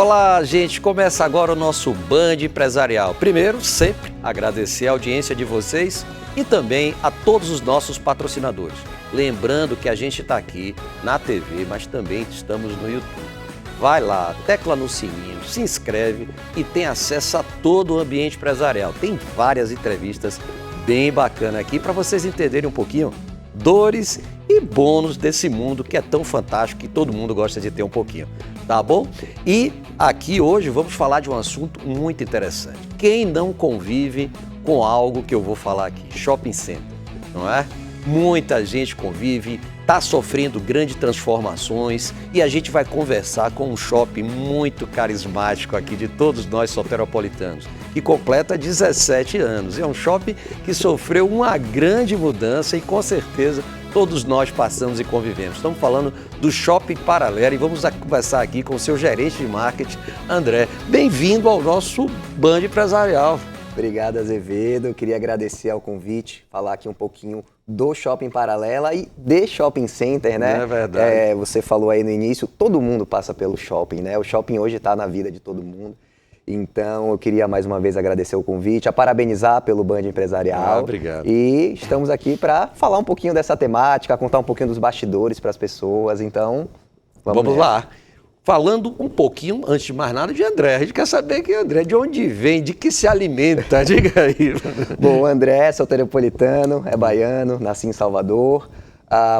Olá, gente. Começa agora o nosso Band Empresarial. Primeiro, sempre agradecer a audiência de vocês e também a todos os nossos patrocinadores. Lembrando que a gente está aqui na TV, mas também estamos no YouTube. Vai lá, tecla no sininho, se inscreve e tem acesso a todo o ambiente empresarial. Tem várias entrevistas bem bacanas aqui para vocês entenderem um pouquinho dores e bônus desse mundo que é tão fantástico que todo mundo gosta de ter um pouquinho, tá bom? E aqui hoje vamos falar de um assunto muito interessante. Quem não convive com algo que eu vou falar aqui? Shopping center, não é? Muita gente convive, está sofrendo grandes transformações e a gente vai conversar com um shopping muito carismático aqui de todos nós soteropolitanos, que completa 17 anos. É um shopping que sofreu uma grande mudança e com certeza todos nós passamos e convivemos. Estamos falando do Shopping Paralela e vamos conversar aqui com o seu gerente de marketing, André. Bem-vindo ao nosso Band Empresarial. Obrigado, Azevedo. Eu queria agradecer ao convite, falar aqui um pouquinho do Shopping Paralela e de Shopping Center, né? É verdade. Você falou aí no início, todo mundo passa pelo shopping, né? O shopping hoje está na vida de todo mundo. Então, eu queria mais uma vez agradecer o convite, a parabenizar pelo Band Empresarial. Obrigado. E estamos aqui para falar um pouquinho dessa temática, contar um pouquinho dos bastidores para as pessoas. Então, vamos lá. Falando um pouquinho, antes de mais nada, de André. A gente quer saber que André, de onde vem, de que se alimenta, diga aí. Bom, o André é soteropolitano, é baiano, nasci em Salvador.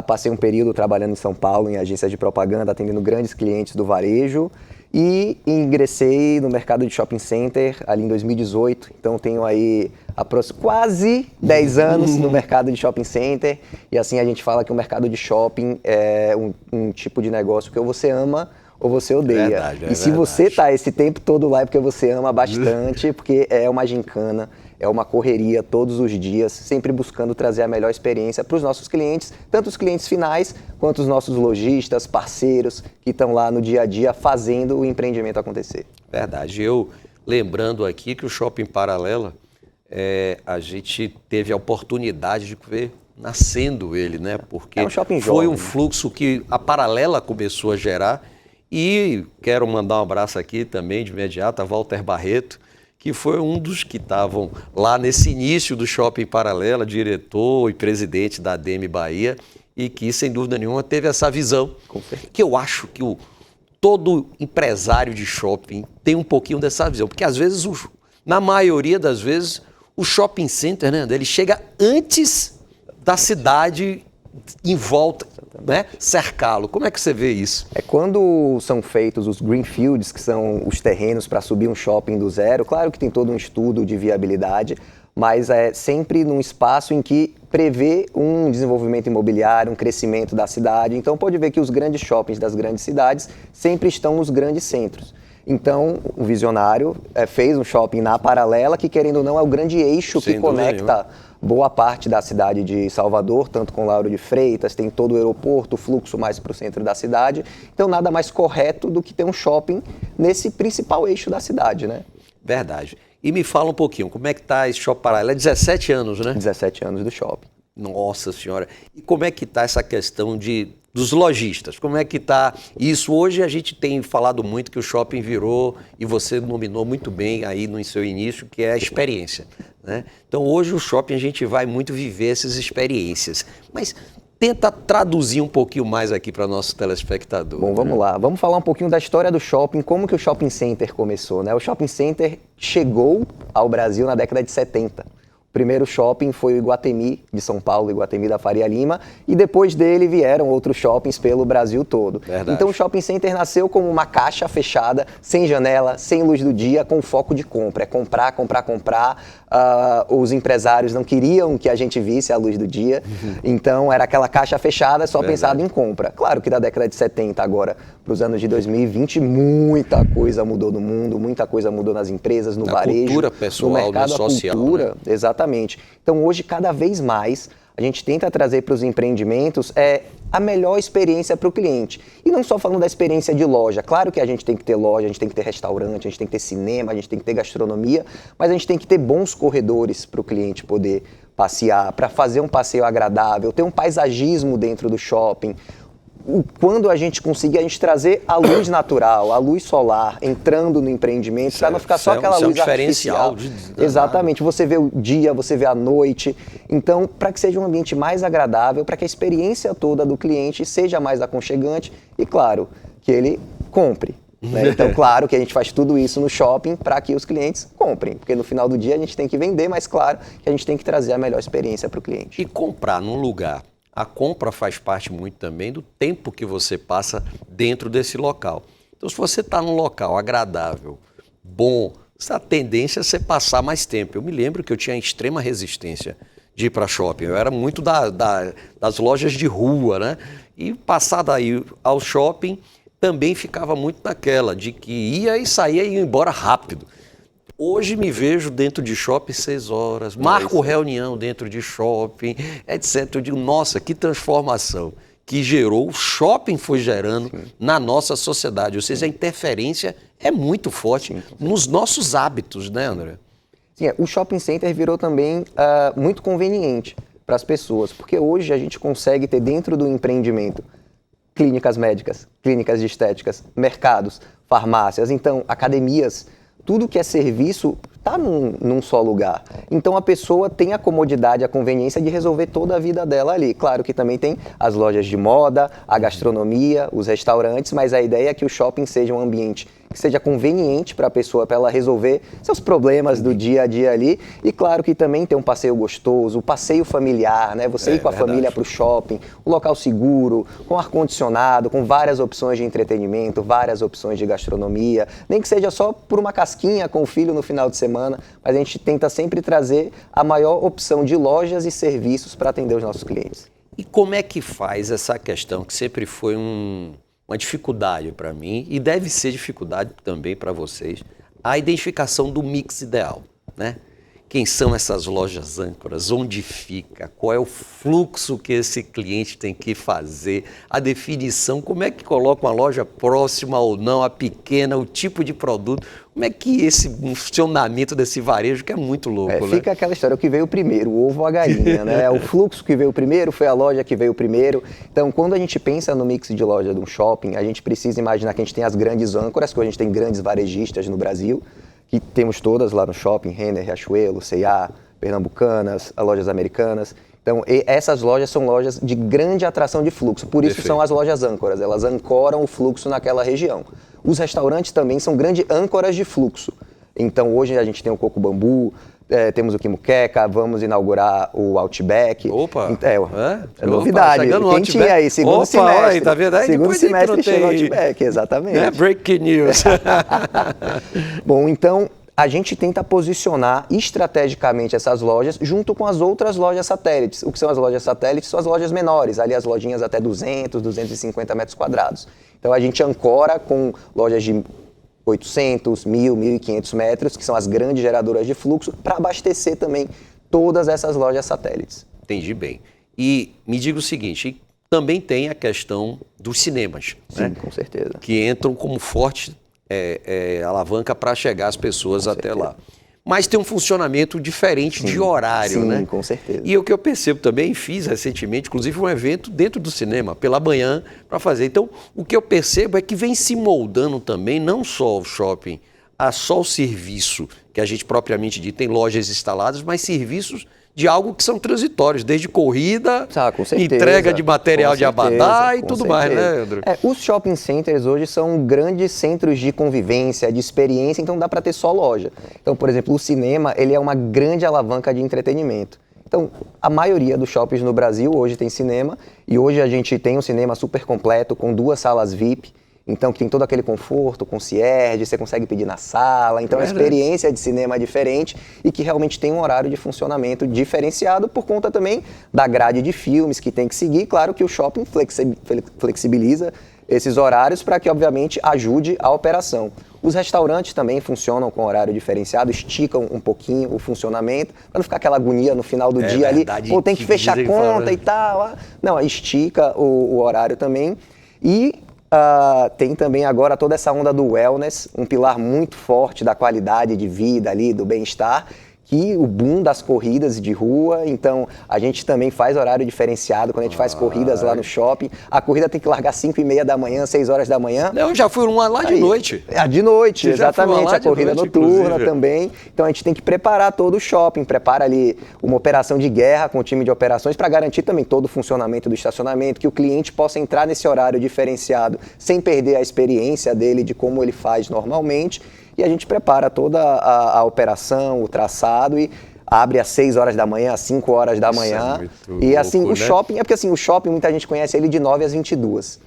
Passei um período trabalhando em São Paulo, em agência de propaganda, atendendo grandes clientes do varejo. E ingressei no mercado de shopping center ali em 2018. Então tenho aí quase 10 anos no mercado de shopping center. E assim a gente fala que o mercado de shopping é um tipo de negócio que ou você ama ou você odeia. Verdade, se você está esse tempo todo lá é porque você ama bastante, porque é uma gincana, é uma correria todos os dias, sempre buscando trazer a melhor experiência para os nossos clientes, tanto os clientes finais quanto os nossos lojistas, parceiros que estão lá no dia a dia fazendo o empreendimento acontecer. Verdade. Eu lembrando aqui que o Shopping Paralela, a gente teve a oportunidade de ver nascendo ele, né? Porque um shopping foi jovem, um fluxo que a Paralela começou a gerar. E quero mandar um abraço aqui também de imediato a Walter Barreto, que foi um dos que estavam lá nesse início do Shopping Paralela, diretor e presidente da ADM Bahia, e que, sem dúvida nenhuma, teve essa visão, que eu acho que todo empresário de shopping tem um pouquinho dessa visão, porque às vezes, na maioria das vezes, o shopping center, né, ele chega antes da cidade em volta, né, cercá-lo. Como é que você vê isso? Quando são feitos os greenfields, que são os terrenos para subir um shopping do zero, claro que tem todo um estudo de viabilidade, mas é sempre num espaço em que prevê um desenvolvimento imobiliário, um crescimento da cidade. Então pode ver que os grandes shoppings das grandes cidades sempre estão nos grandes centros. Então, o visionário fez um shopping na Paralela, que querendo ou não é o grande eixo que conecta boa parte da cidade de Salvador, tanto com Lauro de Freitas, tem todo o aeroporto, o fluxo mais para o centro da cidade. Então, nada mais correto do que ter um shopping nesse principal eixo da cidade, né? Verdade. E me fala um pouquinho, como é que está esse Shopping Paralela? É 17 anos, né? 17 anos do shopping. Nossa Senhora. E como é que está essa questão dos lojistas? Como é que está isso? Hoje a gente tem falado muito que o shopping virou, e você nominou muito bem aí no seu início, que é a experiência, né? Então hoje o shopping a gente vai muito viver essas experiências. Mas tenta traduzir um pouquinho mais aqui para nosso telespectador. Bom, vamos lá. Vamos falar um pouquinho da história do shopping, como que o shopping center começou, né? O shopping center chegou ao Brasil na década de 70. O primeiro shopping foi o Iguatemi de São Paulo, Iguatemi da Faria Lima, e depois dele vieram outros shoppings pelo Brasil todo. Verdade. Então o shopping center nasceu como uma caixa fechada, sem janela, sem luz do dia, com foco de compra. É comprar, comprar, comprar. Os empresários não queriam que a gente visse a luz do dia, então era aquela caixa fechada só pensado em compra. Claro que da década de 70 agora para os anos de 2020, muita coisa mudou no mundo, muita coisa mudou nas empresas, no varejo, cultura pessoal, no mercado, no social, cultura, né? Exatamente. Então hoje, cada vez mais, a gente tenta trazer para os empreendimentos a melhor experiência para o cliente. E não só falando da experiência de loja. Claro que a gente tem que ter loja, a gente tem que ter restaurante, a gente tem que ter cinema, a gente tem que ter gastronomia, mas a gente tem que ter bons corredores para o cliente poder passear, para fazer um passeio agradável, ter um paisagismo dentro do shopping. quando a gente conseguir, a gente trazer a luz natural, a luz solar, entrando no empreendimento, para não ficar só aquela luz artificial. Exatamente, você vê o dia, você vê a noite. Então, para que seja um ambiente mais agradável, para que a experiência toda do cliente seja mais aconchegante e, claro, que ele compre. Né? Então, claro que a gente faz tudo isso no shopping para que os clientes comprem, porque no final do dia a gente tem que vender, mas claro que a gente tem que trazer a melhor experiência para o cliente. E comprar num lugar. A compra faz parte muito também do tempo que você passa dentro desse local. Então, se você está num local agradável, bom, a tendência é você passar mais tempo. Eu me lembro que eu tinha extrema resistência de ir para shopping. Eu era muito das lojas de rua, né? E passar daí ao shopping também ficava muito naquela, de que ia e saía e ia embora rápido. Hoje me vejo dentro de shopping 6 horas, marco reunião dentro de shopping, etc. Eu digo, nossa, que transformação que gerou, o shopping foi gerando na nossa sociedade. Ou seja, a interferência é muito forte nos nossos hábitos, né, André? Sim, o shopping center virou também muito conveniente para as pessoas, porque hoje a gente consegue ter dentro do empreendimento clínicas médicas, clínicas de estéticas, mercados, farmácias, então academias. Tudo que é serviço está num só lugar. Então a pessoa tem a comodidade, a conveniência de resolver toda a vida dela ali. Claro que também tem as lojas de moda, a gastronomia, os restaurantes, mas a ideia é que o shopping seja um ambiente que seja conveniente para a pessoa, para ela resolver seus problemas do dia a dia ali. E claro que também tem um passeio gostoso, o passeio familiar, né? Você ir com a família para o shopping, o local seguro, com ar-condicionado, com várias opções de entretenimento, várias opções de gastronomia, nem que seja só por uma casquinha com o filho no final de semana, mas a gente tenta sempre trazer a maior opção de lojas e serviços para atender os nossos clientes. E como é que faz essa questão, que sempre foi uma dificuldade para mim, e deve ser dificuldade também para vocês, a identificação do mix ideal, né? Quem são essas lojas âncoras? Onde fica? Qual é o fluxo que esse cliente tem que fazer? A definição, como é que coloca uma loja próxima ou não, a pequena, o tipo de produto? Como é que esse funcionamento desse varejo, que é muito louco, né? Fica aquela história, o que veio primeiro, o ovo ou a galinha, né? O fluxo que veio primeiro, foi a loja que veio primeiro. Então, quando a gente pensa no mix de loja de um shopping, a gente precisa imaginar que a gente tem as grandes âncoras, que a gente tem grandes varejistas no Brasil, que temos todas lá no shopping, Renner, Riachuelo, C&A, Pernambucanas, as lojas americanas. Então, essas lojas são lojas de grande atração de fluxo, por isso são as lojas âncoras, elas ancoram o fluxo naquela região. Os restaurantes também são grandes âncoras de fluxo. Então, hoje a gente tem o Coco Bambu, temos o Quimuqueca, vamos inaugurar o Outback. Opa! É novidade. Quem tinha aí? Segundo semestre. Aí, tá vendo? Aí segundo semestre chegou o Outback, exatamente. Breaking news. Bom, então a gente tenta posicionar estrategicamente essas lojas junto com as outras lojas satélites. O que são as lojas satélites? São as lojas menores, ali as lojinhas até 200, 250 metros quadrados. Então a gente ancora com lojas de 800, 1.000, 1.500 metros, que são as grandes geradoras de fluxo, para abastecer também todas essas lojas satélites. Entendi bem. E me diga o seguinte, também tem a questão dos cinemas, Sim, né? Com certeza. Que entram como forte alavanca para chegar as pessoas até lá. Mas tem um funcionamento diferente de horário, né? Sim, com certeza. E o que eu percebo também, fiz recentemente, inclusive um evento dentro do cinema, pela manhã, para fazer. Então, o que eu percebo é que vem se moldando também, não só o shopping, só o serviço, que a gente propriamente diz, tem lojas instaladas, mas serviços de algo que são transitórios, desde corrida, com certeza, entrega de material de abadá e tudo certeza. mais, né, André? Os shopping centers hoje são grandes centros de convivência, de experiência, então dá para ter só loja. Então, por exemplo, o cinema, ele é uma grande alavanca de entretenimento. Então, a maioria dos shoppings no Brasil hoje tem cinema, e hoje a gente tem um cinema super completo, com 2 salas VIP, então que tem todo aquele conforto, concierge, você consegue pedir na sala, então a experiência de cinema é diferente e que realmente tem um horário de funcionamento diferenciado por conta também da grade de filmes que tem que seguir. Claro que o shopping flexibiliza esses horários para que, obviamente, ajude a operação. Os restaurantes também funcionam com horário diferenciado, esticam um pouquinho o funcionamento, para não ficar aquela agonia no final do dia verdade, ali, tem que fechar a conta e tal. Não, estica o horário também. E tem também agora toda essa onda do wellness, um pilar muito forte da qualidade de vida ali, do bem-estar, que o boom das corridas de rua, então a gente também faz horário diferenciado quando a gente faz corridas lá no shopping. A corrida tem que largar 5h30 da manhã, 6 horas da manhã. Eu já fui uma lá de noite. De noite, exatamente, a corrida noturna também. Então a gente tem que preparar todo o shopping, prepara ali uma operação de guerra com o time de operações para garantir também todo o funcionamento do estacionamento, que o cliente possa entrar nesse horário diferenciado sem perder a experiência dele de como ele faz normalmente. E a gente prepara toda a operação, o traçado e abre às 6 horas da manhã, às 5 horas da manhã. E assim, louco, o shopping, né? É porque assim, o shopping muita gente conhece ele de 9 às 22.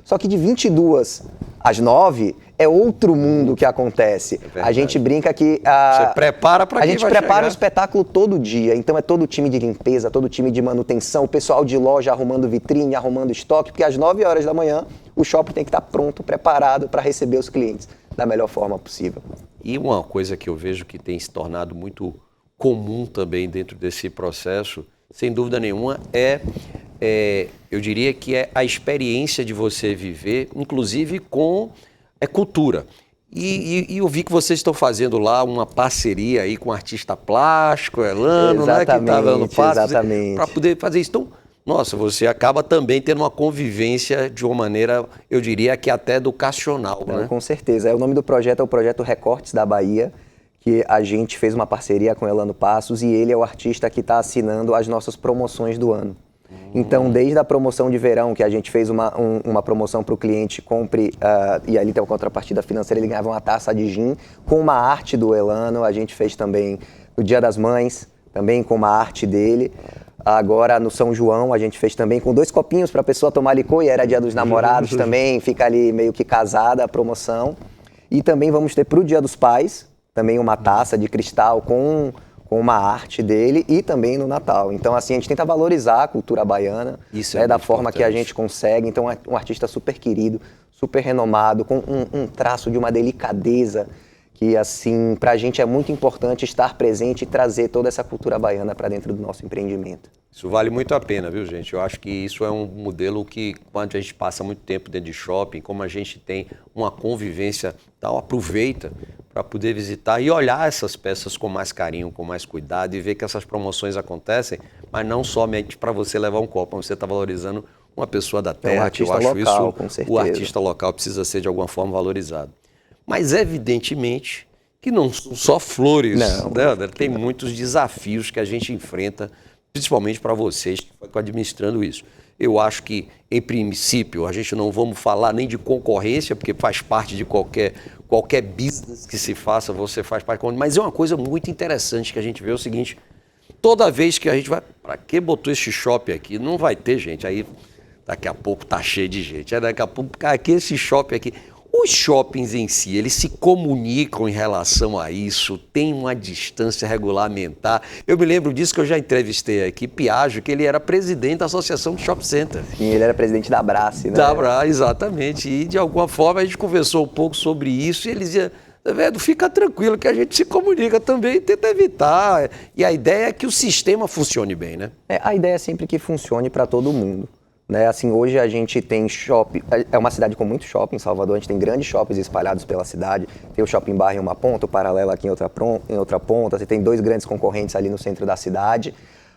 Só que de 22 às 9 é outro mundo que acontece. A gente brinca que você prepara para quem vai chegar. A gente prepara um espetáculo todo dia. Então é todo o time de limpeza, todo o time de manutenção, o pessoal de loja arrumando vitrine, arrumando estoque, porque às 9 horas da manhã o shopping tem que estar pronto, preparado para receber os clientes da melhor forma possível. E uma coisa que eu vejo que tem se tornado muito comum também dentro desse processo, sem dúvida nenhuma, eu diria que é a experiência de você viver, inclusive com cultura. E eu vi que vocês estão fazendo lá uma parceria aí com o artista plástico, Elano, né, que está dando passos para poder fazer isso. Então, nossa, você acaba também tendo uma convivência de uma maneira, eu diria que até educacional, né? Com certeza. O nome do projeto é o Projeto Recortes da Bahia, que a gente fez uma parceria com Elano Passos e ele é o artista que está assinando as nossas promoções do ano. Então, desde a promoção de verão, que a gente fez uma promoção para o cliente, compre, e ali tem uma contrapartida financeira, ele ganhava uma taça de gin com uma arte do Elano. A gente fez também no Dia das Mães, também com uma arte dele. Agora, no São João, a gente fez também com 2 copinhos para a pessoa tomar licor, e era Dia dos Namorados também, fica ali meio que casada a promoção. E também vamos ter para o Dia dos Pais, também uma taça de cristal com uma arte dele, e também no Natal. Então, assim, a gente tenta valorizar a cultura baiana, da forma que a gente consegue. Então, é um artista super querido, super renomado, com um traço de uma delicadeza que, assim, pra gente é muito importante estar presente e trazer toda essa cultura baiana para dentro do nosso empreendimento. Isso vale muito a pena, viu, gente? Eu acho que isso é um modelo que, quando a gente passa muito tempo dentro de shopping, como a gente tem uma convivência tal, aproveita para poder visitar e olhar essas peças com mais carinho, com mais cuidado e ver que essas promoções acontecem, mas não somente para você levar um copo, mas você está valorizando uma pessoa da terra, artista que eu acho local, isso, com certeza. O artista local precisa ser de alguma forma valorizado. Mas evidentemente que não são só flores, né? Tem muitos desafios que a gente enfrenta, principalmente para vocês que estão administrando isso. Eu acho que, em princípio, a gente não vamos falar nem de concorrência, porque faz parte de qualquer business que se faça, você faz parte. Mas é uma coisa muito interessante que a gente vê o seguinte: toda vez que a gente vai, para que botou esse shopping aqui? Não vai ter gente, aí daqui a pouco tá cheio de gente, aí daqui a pouco, aqui esse shopping aqui. Os shoppings em si, eles se comunicam em relação a isso, tem uma distância regulamentar. Eu me lembro disso que eu já entrevistei aqui, Piaggio, que ele era presidente da Associação de Shopping Center. Sim, ele era presidente da Abrace, né? Da Abrace, exatamente. E de alguma forma a gente conversou um pouco sobre isso e ele dizia: velho, fica tranquilo que a gente se comunica também e tenta evitar. E a ideia é que o sistema funcione bem, né? A ideia é sempre que funcione para todo mundo. Né? Assim, hoje a gente tem shopping, é uma cidade com muito shopping em Salvador, a gente tem grandes shoppings espalhados pela cidade, tem o Shopping Bar em uma ponta, o Paralelo aqui em outra ponta, você tem 2 grandes concorrentes ali no centro da cidade,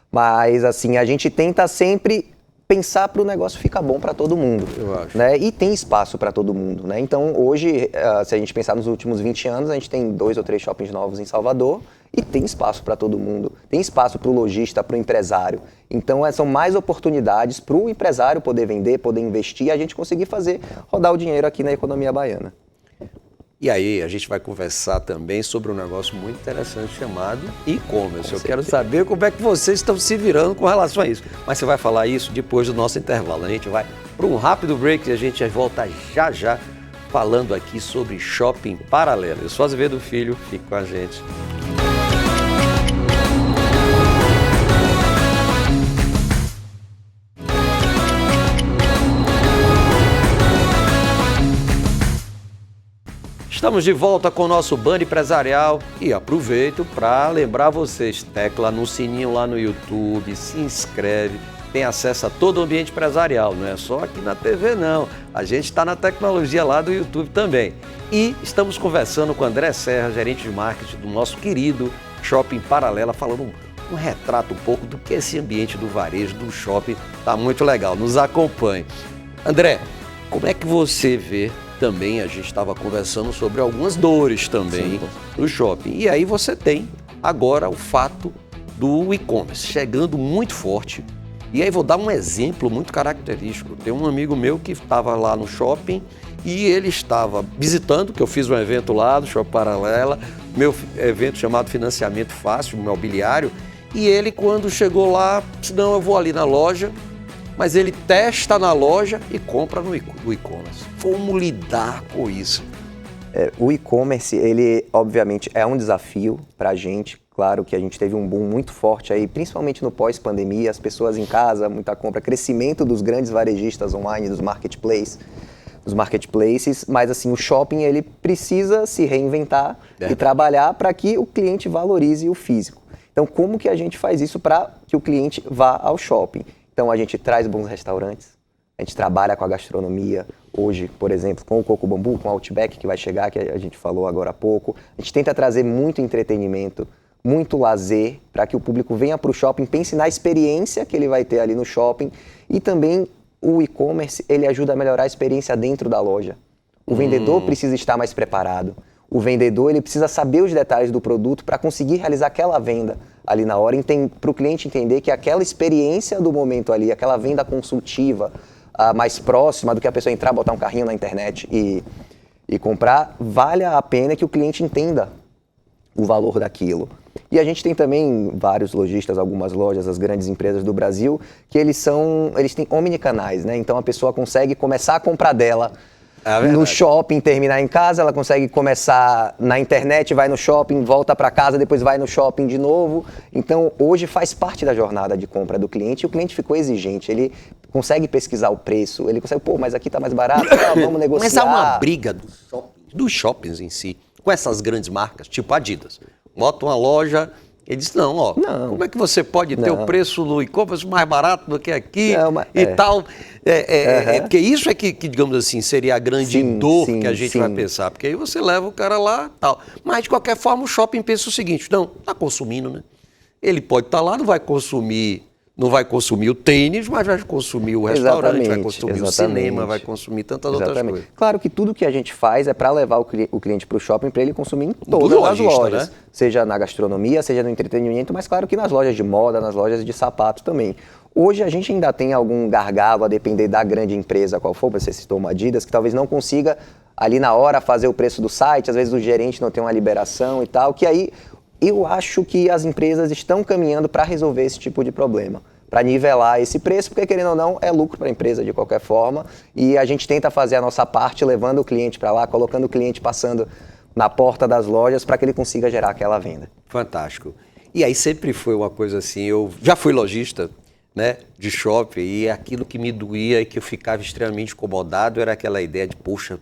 mas assim, a gente tenta sempre pensar para o negócio ficar bom para todo mundo, eu acho. Né? E tem espaço para todo mundo, né? Então hoje, se a gente pensar nos últimos 20 anos, a gente tem 2 ou 3 shoppings novos em Salvador e tem espaço para todo mundo, tem espaço para o lojista, para o empresário. Então são mais oportunidades para o empresário poder vender, poder investir e a gente conseguir fazer rodar o dinheiro aqui na economia baiana. E aí a gente vai conversar também sobre um negócio muito interessante chamado e-commerce. Eu quero saber como é que vocês estão se virando com relação a isso. Mas você vai falar isso depois do nosso intervalo. A gente vai para um rápido break e a gente volta já já falando aqui sobre shopping paralelo. Eu sou Azevedo Filho, fique com a gente. Estamos de volta com o nosso Band Empresarial e aproveito para lembrar vocês, tecla no sininho lá no YouTube, se inscreve, tem acesso a todo o ambiente empresarial, não é só aqui na TV não, a gente está na tecnologia lá do YouTube também. E estamos conversando com o André Serra, gerente de marketing do nosso querido Shopping Paralela, falando um retrato um pouco do que esse ambiente do varejo, do shopping, tá muito legal. Nos acompanhe. André, como é que você vê também, a gente estava conversando sobre algumas dores também do shopping. E aí você tem agora o fato do e-commerce chegando muito forte. E aí vou dar um exemplo muito característico. Tem um amigo meu que estava lá no shopping e ele estava visitando, que eu fiz um evento lá do Shopping Paralela, meu evento chamado Financiamento Fácil, Imobiliário, e ele quando chegou lá, disse, não, eu vou ali na loja, mas ele testa na loja e compra no e-commerce. Como lidar com isso? O e-commerce, ele obviamente é um desafio para a gente. Claro que a gente teve um boom muito forte aí, principalmente no pós-pandemia, as pessoas em casa, muita compra, crescimento dos grandes varejistas online, dos marketplaces, mas assim, o shopping ele precisa se reinventar e trabalhar para que o cliente valorize o físico. Então, como que a gente faz isso para que o cliente vá ao shopping? Então, a gente traz bons restaurantes, a gente trabalha com a gastronomia. Hoje, por exemplo, com o Coco Bambu, com o Outback, que vai chegar, que a gente falou agora há pouco. A gente tenta trazer muito entretenimento, muito lazer, para que o público venha para o shopping, pense na experiência que ele vai ter ali no shopping. E também o e-commerce, ele ajuda a melhorar a experiência dentro da loja. O vendedor precisa estar mais preparado. O vendedor, ele precisa saber os detalhes do produto para conseguir realizar aquela venda ali na hora, para o cliente entender que aquela experiência do momento ali, aquela venda consultiva, mais próxima do que a pessoa entrar, botar um carrinho na internet e comprar, vale a pena que o cliente entenda o valor daquilo. E a gente tem também vários lojistas, algumas lojas, as grandes empresas do Brasil, que eles têm omnicanais, né? Então a pessoa consegue começar a comprar dela no shopping, terminar em casa, ela consegue começar na internet, vai no shopping, volta para casa, depois vai no shopping de novo. Então hoje faz parte da jornada de compra do cliente e o cliente ficou exigente, ele consegue pesquisar o preço, ele consegue, mas aqui tá mais barato, vamos negociar. Mas há uma briga dos shoppings em si, com essas grandes marcas, tipo Adidas. Bota uma loja, ele diz, não, como é que você pode ter o preço no e-commerce mais barato do que aqui tal? Porque isso é que, digamos assim, seria a grande dor que a gente vai pensar, porque aí você leva o cara lá tal. Mas, de qualquer forma, o shopping pensa o seguinte, não, está consumindo, né? Ele pode estar lá, não vai consumir o tênis, mas vai consumir o restaurante, vai consumir o cinema, vai consumir tantas outras coisas. Claro que tudo que a gente faz é para levar o cliente para o shopping, para ele consumir em todas as lojas. Né? Seja na gastronomia, seja no entretenimento, mas claro que nas lojas de moda, nas lojas de sapato também. Hoje a gente ainda tem algum gargalo, a depender da grande empresa qual for, você citou uma Adidas, que talvez não consiga ali na hora fazer o preço do site, às vezes o gerente não tem uma liberação e tal, que aí eu acho que as empresas estão caminhando para resolver esse tipo de problema, para nivelar esse preço, porque querendo ou não, é lucro para a empresa de qualquer forma, e a gente tenta fazer a nossa parte, levando o cliente para lá, colocando o cliente passando na porta das lojas para que ele consiga gerar aquela venda. Fantástico. E aí sempre foi uma coisa assim, eu já fui lojista, né, de shopping, e aquilo que me doía e que eu ficava extremamente incomodado era aquela ideia de, poxa,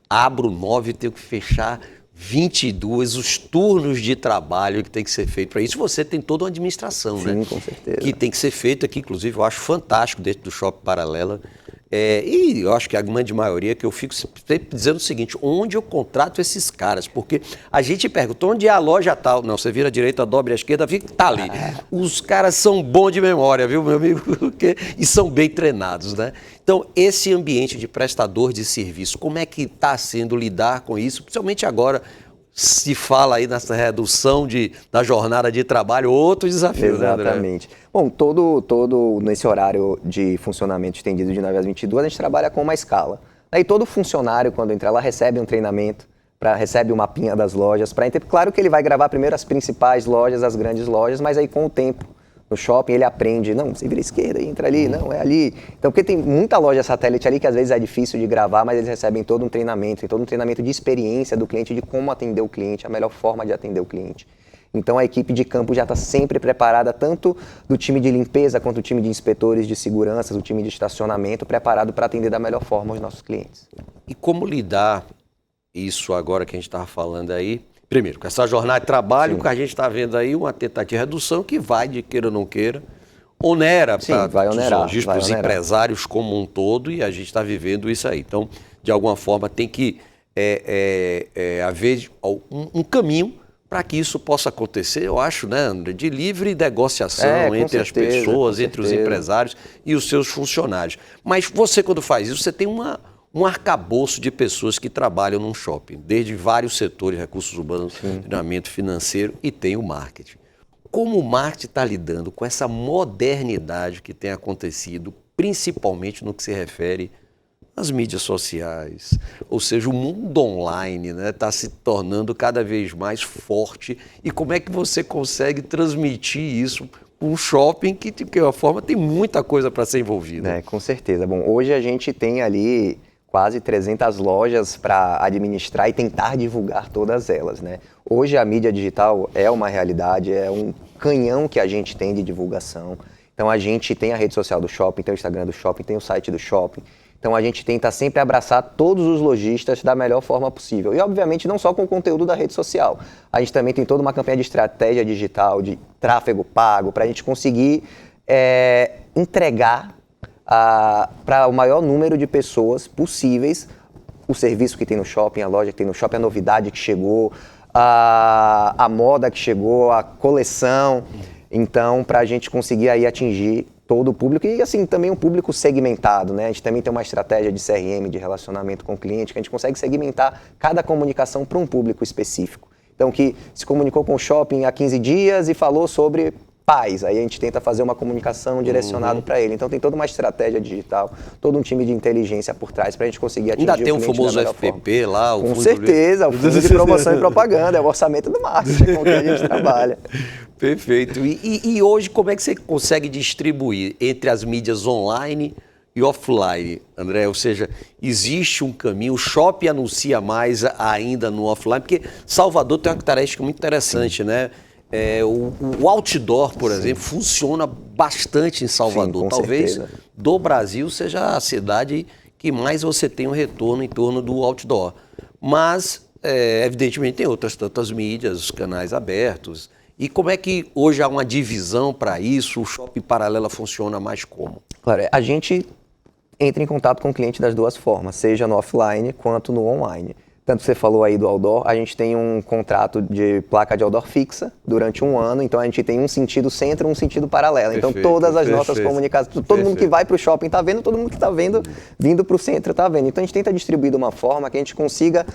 abro 9, tenho que fechar 22, os turnos de trabalho que tem que ser feito para isso. Você tem toda uma administração, né? Sim, com certeza. Que tem que ser feita aqui, inclusive, eu acho fantástico dentro do Shopping Paralela. E eu acho que a grande maioria, que eu fico sempre dizendo o seguinte, onde eu contrato esses caras? Porque a gente pergunta, onde é a loja tal? Não, você vira à direita, dobra à esquerda, tá ali. Os caras são bons de memória, viu, meu amigo? E são bem treinados, né? Então, esse ambiente de prestador de serviço, como é que está sendo lidar com isso? Principalmente agora, se fala aí nessa redução da jornada de trabalho, outro desafio, Exatamente. Né, bom, todo nesse horário de funcionamento estendido de 9 às 22, a gente trabalha com uma escala. Aí todo funcionário, quando entra lá, recebe um treinamento, recebe o mapinha das lojas, claro que ele vai gravar primeiro as principais lojas, as grandes lojas, mas aí com o tempo, no shopping, ele aprende, não, você vira à esquerda e entra ali, não, é ali. Então, porque tem muita loja satélite ali que às vezes é difícil de gravar, mas eles recebem todo um treinamento de experiência do cliente, de como atender o cliente, a melhor forma de atender o cliente. Então, a equipe de campo já está sempre preparada, tanto do time de limpeza, quanto do time de inspetores de segurança, do time de estacionamento, preparado para atender da melhor forma os nossos clientes. E como lidar isso agora que a gente estava falando aí? Primeiro, com essa jornada de trabalho, que a gente está vendo aí, uma tentativa de redução que vai, de queira ou não queira, onera para os lojistas, os empresários como um todo, e a gente está vivendo isso aí. Então, de alguma forma, tem que haver um caminho para que isso possa acontecer, eu acho, né, André, de livre negociação entre as pessoas, entre os empresários e os seus funcionários. Mas você, quando faz isso, você tem um arcabouço de pessoas que trabalham num shopping, desde vários setores, recursos humanos, treinamento financeiro e tem o marketing. Como o marketing está lidando com essa modernidade que tem acontecido, principalmente no que se refere às mídias sociais, ou seja, o mundo online, né, está se tornando cada vez mais forte, e como é que você consegue transmitir isso para um shopping que, de alguma forma, tem muita coisa para ser envolvida? Com certeza. Bom, hoje a gente tem ali quase 300 lojas para administrar e tentar divulgar todas elas, né? Hoje a mídia digital é uma realidade, é um canhão que a gente tem de divulgação. Então a gente tem a rede social do shopping, tem o Instagram do shopping, tem o site do shopping. Então a gente tenta sempre abraçar todos os lojistas da melhor forma possível. E obviamente não só com o conteúdo da rede social. A gente também tem toda uma campanha de estratégia digital, de tráfego pago, para a gente conseguir entregar para o maior número de pessoas possíveis o serviço que tem no shopping, a loja que tem no shopping, a novidade que chegou, a moda que chegou, a coleção. Então, para a gente conseguir aí atingir todo o público e assim também um público segmentado, né? A gente também tem uma estratégia de CRM, de relacionamento com o cliente, que a gente consegue segmentar cada comunicação para um público específico. Então, que se comunicou com o shopping há 15 dias e falou sobre pais, aí a gente tenta fazer uma comunicação direcionada para ele. Então tem toda uma estratégia digital, todo um time de inteligência por trás para a gente conseguir atingir o cliente da melhor forma. Ainda tem o famoso FPP lá? Com certeza, o Fundo de Promoção e Propaganda, é o orçamento do marketing com que a gente trabalha. Perfeito. E hoje como é que você consegue distribuir entre as mídias online e offline, André? Ou seja, existe um caminho, o shopping anuncia mais ainda no offline, porque Salvador tem uma característica muito interessante, né? O outdoor, por exemplo, funciona bastante em Salvador. Talvez certeza. Do Brasil seja a cidade que mais você tem um retorno em torno do outdoor. Mas, evidentemente, tem outras tantas mídias, os canais abertos. E como é que hoje há uma divisão para isso? O shopping paralela funciona mais como? Claro, a gente entra em contato com o cliente das duas formas, seja no offline quanto no online. Tanto você falou aí do outdoor, a gente tem um contrato de placa de outdoor fixa durante 1 ano, então a gente tem um sentido centro e um sentido paralelo. Então todas as nossas comunicações, todo mundo que vai para o shopping está vendo, todo mundo que está vindo para o centro está vendo. Então a gente tenta distribuir de uma forma que a gente consiga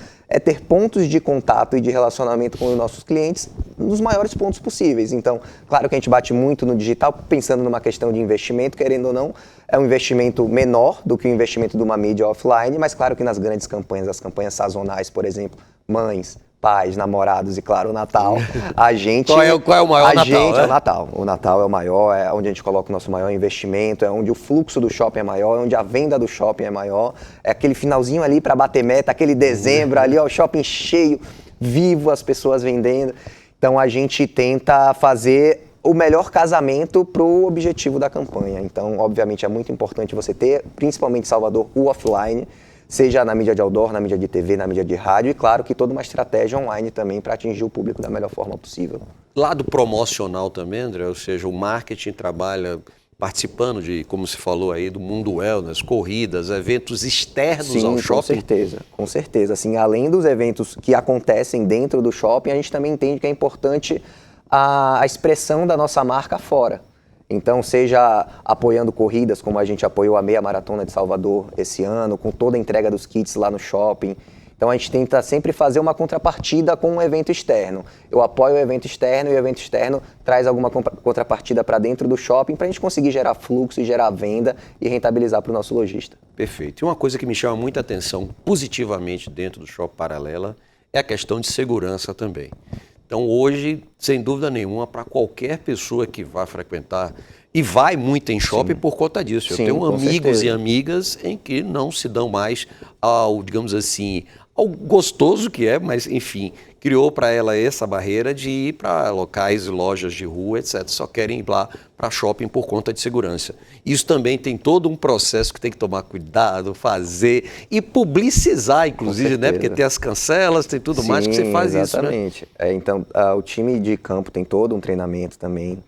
ter pontos de contato e de relacionamento com os nossos clientes nos maiores pontos possíveis. Então, claro que a gente bate muito no digital, pensando numa questão de investimento, querendo ou não, é um investimento menor do que o investimento de uma mídia offline, mas claro que nas grandes campanhas, as campanhas sazonais, por exemplo, mães, pais, namorados e, claro, o Natal, a gente... Qual é o maior Natal? É o Natal. O Natal é o maior, é onde a gente coloca o nosso maior investimento, é onde o fluxo do shopping é maior, é onde a venda do shopping é maior, é aquele finalzinho ali para bater meta, aquele dezembro ali, ó, o shopping cheio, vivo, as pessoas vendendo. Então a gente tenta fazer o melhor casamento para o objetivo da campanha. Então, obviamente, é muito importante você ter, principalmente em Salvador, o offline, seja na mídia de outdoor, na mídia de TV, na mídia de rádio, e claro que toda uma estratégia online também para atingir o público da melhor forma possível. Lado promocional também, André, ou seja, o marketing trabalha participando de, como se falou aí, do mundo wellness, corridas, eventos externos ao shopping? Com certeza. Assim, além dos eventos que acontecem dentro do shopping, a gente também entende que é importante a expressão da nossa marca fora. Então, seja apoiando corridas, como a gente apoiou a Meia Maratona de Salvador esse ano, com toda a entrega dos kits lá no shopping. Então, a gente tenta sempre fazer uma contrapartida com um evento externo. Eu apoio o evento externo e o evento externo traz alguma contrapartida para dentro do shopping para a gente conseguir gerar fluxo e gerar venda e rentabilizar para o nosso lojista. Perfeito. E uma coisa que me chama muita atenção positivamente dentro do Shopping Paralela é a questão de segurança também. Então, hoje, sem dúvida nenhuma, para qualquer pessoa que vá frequentar, e vai muito em shopping por conta disso. Eu tenho amigos e amigas em que não se dão mais ao, digamos assim, ao gostoso que é, mas, enfim, criou para ela essa barreira de ir para locais e lojas de rua, etc. Só querem ir lá para shopping por conta de segurança. Isso também tem todo um processo que tem que tomar cuidado, fazer e publicizar, inclusive, né? Porque tem as cancelas, tem tudo mais que você faz exatamente. Isso, né? Então, o time de campo tem todo um treinamento também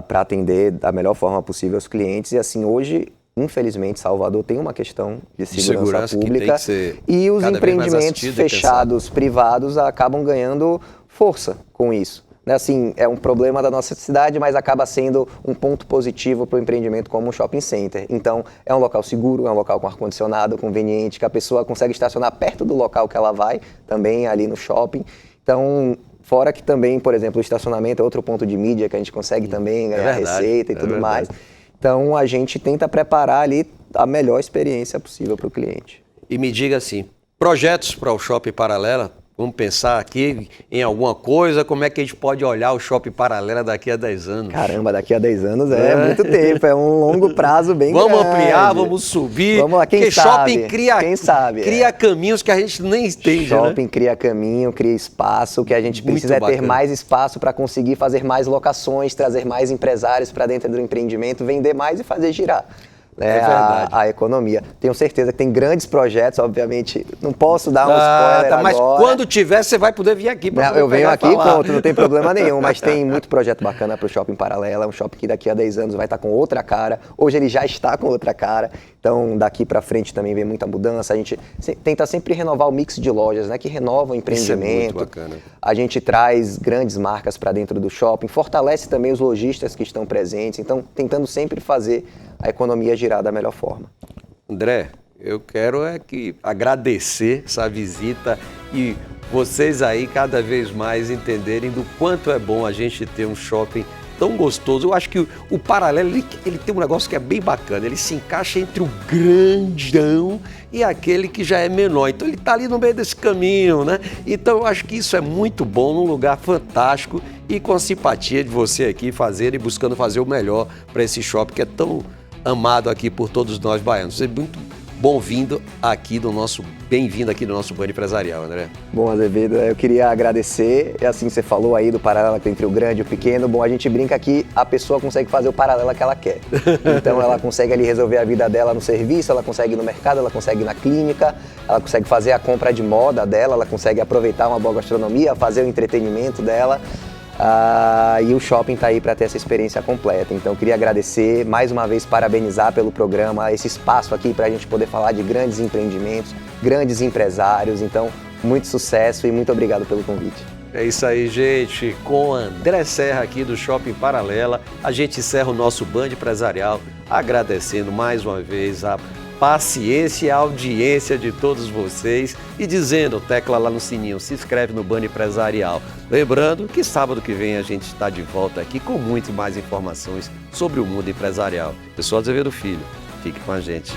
para atender da melhor forma possível os clientes. E assim, hoje, infelizmente, Salvador tem uma questão de segurança pública e os empreendimentos fechados privados acabam ganhando força com isso. Assim, é um problema da nossa cidade, mas acaba sendo um ponto positivo para o empreendimento como um shopping center. Então, é um local seguro, é um local com ar-condicionado, conveniente, que a pessoa consegue estacionar perto do local que ela vai, também ali no shopping. Então, fora que também, por exemplo, o estacionamento é outro ponto de mídia que a gente consegue também ganhar receita e tudo mais. Então, a gente tenta preparar ali a melhor experiência possível para o cliente. E me diga assim, projetos para o Shopping Paralela? Vamos pensar aqui em alguma coisa, como é que a gente pode olhar o Shopping Paralela daqui a 10 anos? Caramba, daqui a 10 anos é muito tempo, é um longo prazo bem grande. Vamos ampliar, vamos subir. Vamos lá, quem sabe? Shopping cria caminhos que a gente nem entende, Shopping cria caminho, cria espaço, o que a gente precisa é ter mais espaço para conseguir fazer mais locações, trazer mais empresários para dentro do empreendimento, vender mais e fazer girar. A economia. Tenho certeza que tem grandes projetos, obviamente, não posso dar um spoiler agora. Mas quando tiver, você vai poder vir aqui para eu venho aqui e conto, não tem problema nenhum, mas tem muito projeto bacana para o Shopping Paralela, é um shopping que daqui a 10 anos vai estar com outra cara, hoje ele já está com outra cara, então daqui para frente também vem muita mudança, a gente tenta sempre renovar o mix de lojas, né, que renovam o empreendimento. Isso é muito bacana. A gente traz grandes marcas para dentro do shopping, fortalece também os lojistas que estão presentes, então tentando sempre fazer a economia girar da melhor forma. André, eu quero agradecer essa visita e vocês aí cada vez mais entenderem do quanto é bom a gente ter um shopping tão gostoso. Eu acho que o Paralelo, ele tem um negócio que é bem bacana, ele se encaixa entre o grandão e aquele que já é menor. Então ele está ali no meio desse caminho, né? Então eu acho que isso é muito bom, num lugar fantástico e com a simpatia de você aqui fazer e buscando fazer o melhor para esse shopping que é tão amado aqui por todos nós baianos. Seja muito bem-vindo aqui no nosso Band Empresarial, André. Bom, Azevedo, eu queria agradecer, assim você falou aí do paralelo entre o grande e o pequeno, bom, a gente brinca que a pessoa consegue fazer o paralelo que ela quer. Então ela consegue ali resolver a vida dela no serviço, ela consegue ir no mercado, ela consegue ir na clínica, ela consegue fazer a compra de moda dela, ela consegue aproveitar uma boa gastronomia, fazer o entretenimento dela. E o shopping está aí para ter essa experiência completa. Então, eu queria agradecer, mais uma vez, parabenizar pelo programa, esse espaço aqui para a gente poder falar de grandes empreendimentos, grandes empresários. Então, muito sucesso e muito obrigado pelo convite. É isso aí, gente. Com André Serra aqui do Shopping Paralela, a gente encerra o nosso Band Empresarial, agradecendo mais uma vez a paciência e a audiência de todos vocês e dizendo, tecla lá no sininho, se inscreve no Band Empresarial. Lembrando que sábado que vem a gente está de volta aqui com muito mais informações sobre o mundo empresarial. Eu sou Azevedo Filho, fique com a gente.